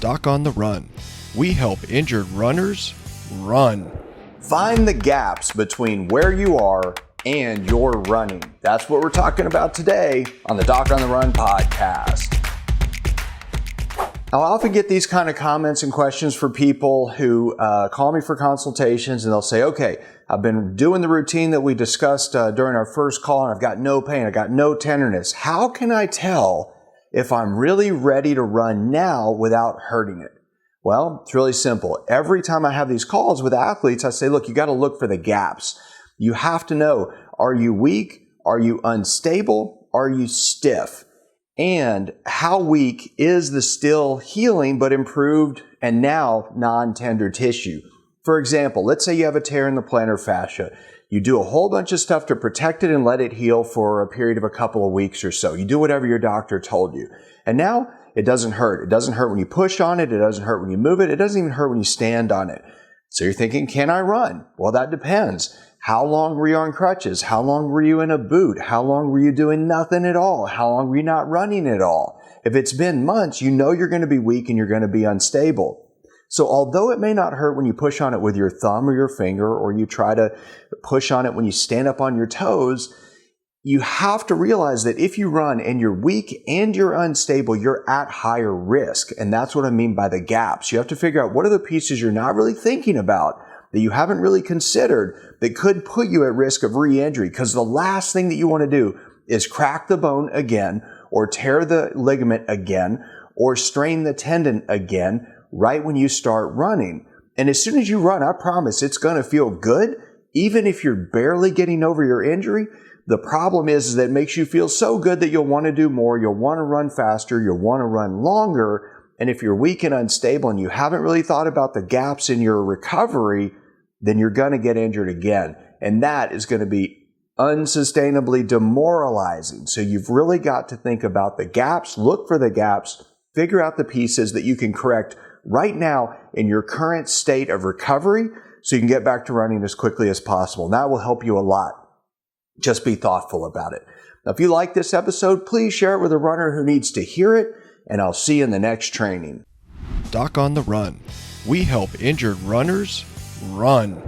Doc on the Run. We help injured runners run. Find the gaps between where you are and your running. That's what we're talking about today on the Doc on the Run podcast. I'll often get these kind of comments and questions for people who call me for consultations, and they'll say, okay, I've been doing the routine that we discussed during our first call, and I've got no pain, I've got no tenderness. How can I tell if I'm really ready to run now without hurting it? Well, it's really simple. Every time I have these calls with athletes, I say, look, you got to look for the gaps. You have to know, are you weak? Are you unstable? Are you stiff? And how weak is the still healing but improved and now non-tender tissue? For example, let's say you have a tear in the plantar fascia. You do a whole bunch of stuff to protect it and let it heal for a period of a couple of weeks or so. You do whatever your doctor told you. And now it doesn't hurt. It doesn't hurt when you push on it. It doesn't hurt when you move it. It doesn't even hurt when you stand on it. So you're thinking, can I run? Well, that depends. How long were you on crutches? How long were you in a boot? How long were you doing nothing at all? How long were you not running at all? If it's been months, you know you're going to be weak and you're going to be unstable. So although it may not hurt when you push on it with your thumb or your finger, or you try to push on it when you stand up on your toes, you have to realize that if you run and you're weak and you're unstable, you're at higher risk. And that's what I mean by the gaps. You have to figure out what are the pieces you're not really thinking about, that you haven't really considered, that could put you at risk of re-injury. Because the last thing that you want to do is crack the bone again, or tear the ligament again, or strain the tendon again right when you start running. And as soon as you run, I promise it's going to feel good, even if you're barely getting over your injury. The problem is that it makes you feel so good that you'll want to do more, you'll want to run faster, you'll want to run longer. And if you're weak and unstable and you haven't really thought about the gaps in your recovery, then you're going to get injured again. And that is going to be unsustainably demoralizing. So you've really got to think about the gaps, look for the gaps, figure out the pieces that you can correct right now in your current state of recovery so you can get back to running as quickly as possible. And that will help you a lot. Just be thoughtful about it. Now, if you like this episode, please share it with a runner who needs to hear it, and I'll see you in the next training. Doc on the Run. We help injured runners run.